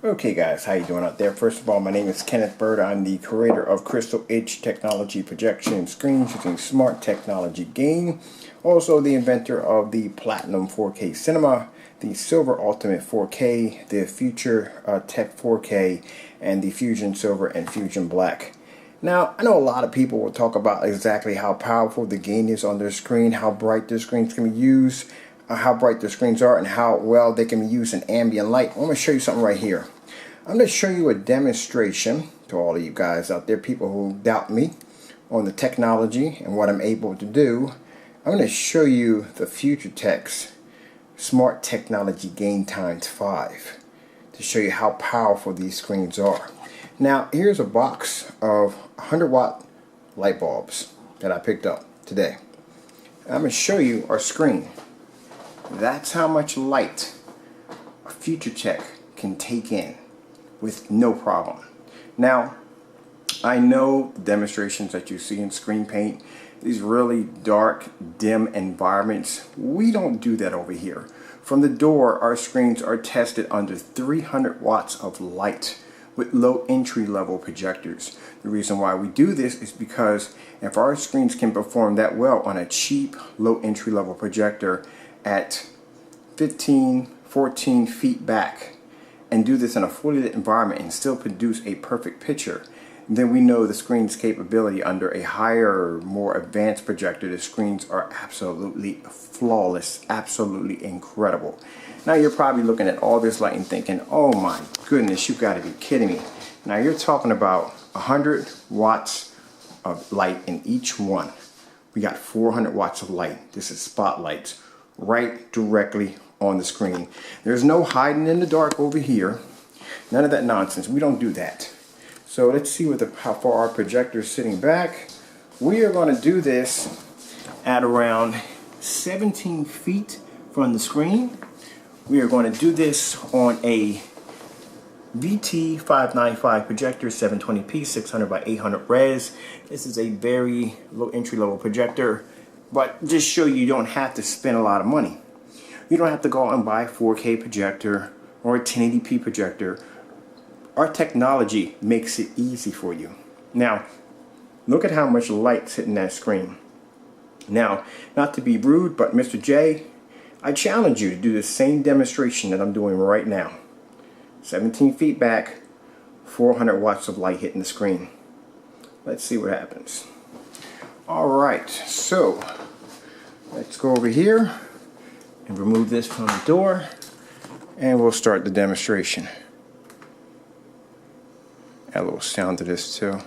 Okay guys, how you doing out there? First of all, my name is Kenneth Bird. I'm the creator of Crystal Edge Technology Projection Screens using Smart Technology Gain. Also the inventor of the Platinum 4K Cinema, the Silver Ultimate 4K, the Future Tech 4K, and the Fusion Silver and Fusion Black. Now, I know a lot of people will talk about exactly how powerful the gain is on their screen, how bright their screens can be used, how bright their screens are, and how well they can be used in ambient light. I'm going to show you something right here. I'm going to show you a demonstration to all of you guys out there, people who doubt me on the technology and what I'm able to do. I'm going to show you the Future Tech's Smart Technology Gain times 5 to show you how powerful these screens are. Now, here's a box of 100-watt light bulbs that I picked up today. I'm going to show you our screen. That's how much light a Future Tech can take in with no problem. Now, I know the demonstrations that you see in Screen Paint, these really dark, dim environments, we don't do that over here. From the door, our screens are tested under 300 watts of light with low entry level projectors. The reason why we do this is because if our screens can perform that well on a cheap, low entry level projector at 15, 14 feet back, and do this in a fully lit environment and still produce a perfect picture, then we know the screen's capability under a higher, more advanced projector. The screens are absolutely flawless, absolutely incredible. Now you're probably looking at all this light and thinking, oh my goodness, you got to be kidding me. Now you're talking about 100 watts of light in each one. We got 400 watts of light. This is spotlights right directly on the screen. There's no hiding in the dark over here. None of that nonsense. We don't do that. So let's see how far our projector is sitting back. We are going to do this at around 17 feet from the screen. We are going to do this on a VT595 projector, 720p, 600 by 800 res. This is a very low entry level projector, but just show you don't have to spend a lot of money. You don't have to go out and buy a 4K projector or a 1080p projector. Our technology makes it easy for you. Now, look at how much light's hitting that screen. Now, not to be rude, but Mr. J, I challenge you to do the same demonstration that I'm doing right now. 17 feet back, 400 watts of light hitting the screen. Let's see what happens. Alright, so let's go over here and remove this from the door, and we'll start the demonstration. Add a little sound to this too.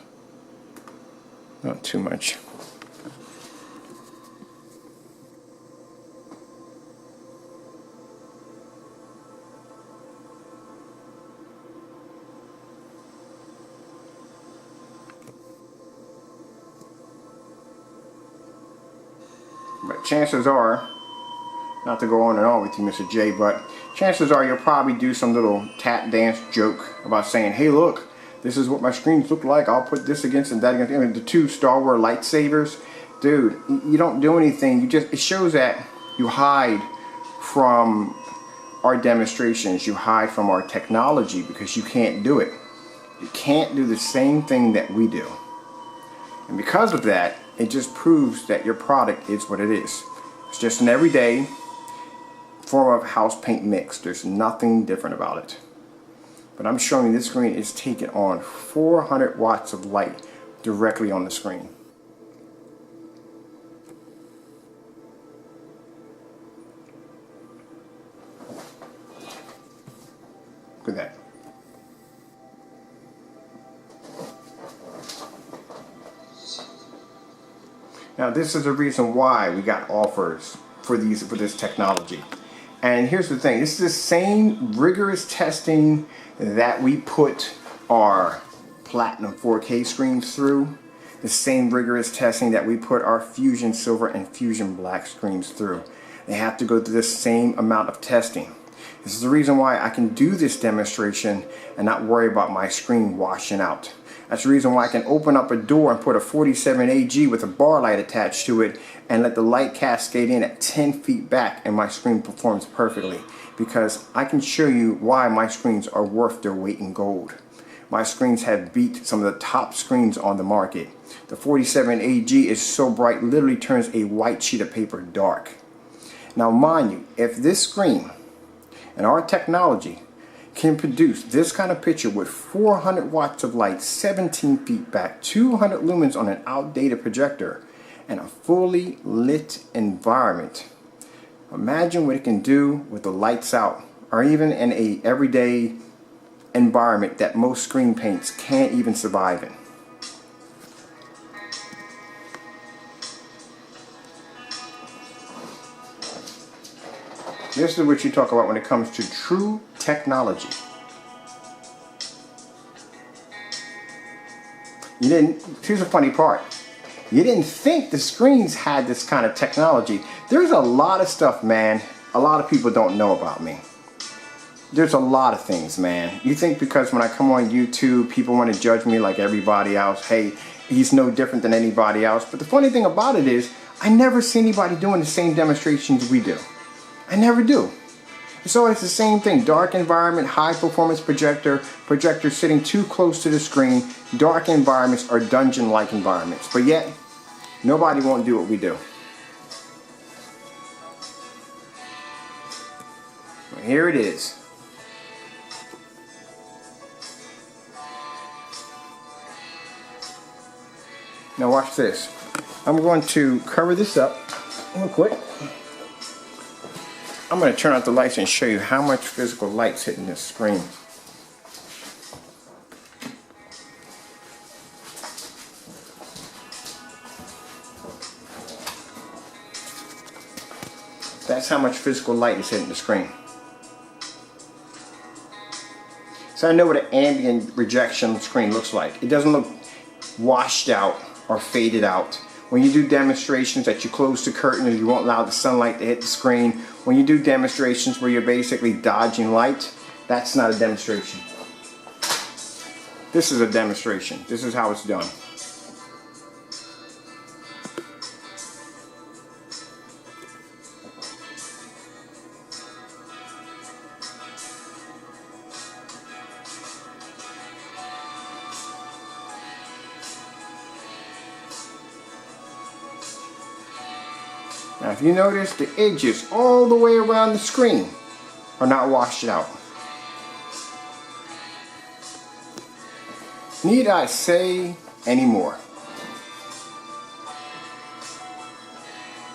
Not too much. But chances are, not to go on and on with you, Mr. J, but chances are you'll probably do some little tap dance joke about saying, hey look, this is what my screens look like. I'll put this against and that against. I mean, the two Star Wars lightsabers. Dude, you don't do anything. It shows that you hide from our demonstrations. You hide from our technology because you can't do it. You can't do the same thing that we do. And because of that, it just proves that your product is what it is. It's just an everyday form of house paint mix. There's nothing different about it. But I'm showing you this screen is taking on 400 watts of light directly on the screen. Look at that. Now this is the reason why we got offers for this technology. And here's the thing, this is the same rigorous testing that we put our Platinum 4K screens through, the same rigorous testing that we put our Fusion Silver and Fusion Black screens through. They have to go through the same amount of testing. This is the reason why I can do this demonstration and not worry about my screen washing out. That's the reason why I can open up a door and put a 47 AG with a bar light attached to it and let the light cascade in at 10 feet back, and my screen performs perfectly, because I can show you why my screens are worth their weight in gold. My screens have beat some of the top screens on the market. The 47 AG is so bright, literally turns a white sheet of paper dark. Now mind you, if this screen and our technology can produce this kind of picture with 400 watts of light, 17 feet back, 200 lumens on an outdated projector, and a fully lit environment, imagine what it can do with the lights out, or even in a everyday environment that most screen paints can't even survive in. This is what you talk about when it comes to true technology. Here's the funny part. You didn't think the screens had this kind of technology. There's a lot of stuff, man, a lot of people don't know about me. There's a lot of things, man. You think because when I come on YouTube, people want to judge me like everybody else. Hey, he's no different than anybody else. But the funny thing about it is, I never see anybody doing the same demonstrations we do. I never do. It's always the same thing. Dark environment, high performance projector, projector sitting too close to the screen. Dark environments are dungeon-like environments. But yet, nobody won't do what we do. Well, here it is. Now watch this. I'm going to cover this up real quick. I'm going to turn out the lights and show you how much physical light's hitting this screen. That's how much physical light is hitting the screen. So I know what an ambient rejection screen looks like. It doesn't look washed out or faded out. When you do demonstrations that you close the curtain and you won't allow the sunlight to hit the screen, when you do demonstrations where you're basically dodging light, that's not a demonstration. This is a demonstration. This is how it's done. Now if you notice, the edges all the way around the screen are not washed out. Need I say any more?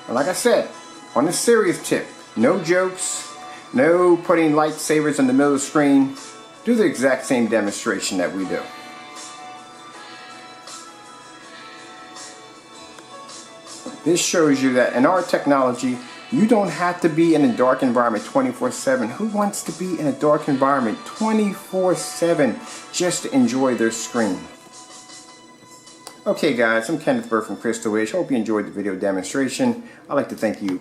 And like I said, on a serious tip, no jokes, no putting lightsabers in the middle of the screen. Do the exact same demonstration that we do. This shows you that in our technology, you don't have to be in a dark environment 24/7. Who wants to be in a dark environment 24/7 just to enjoy their screen? Okay guys, I'm Kenneth Bird from Crystal Edge. Hope you enjoyed the video demonstration. I'd like to thank you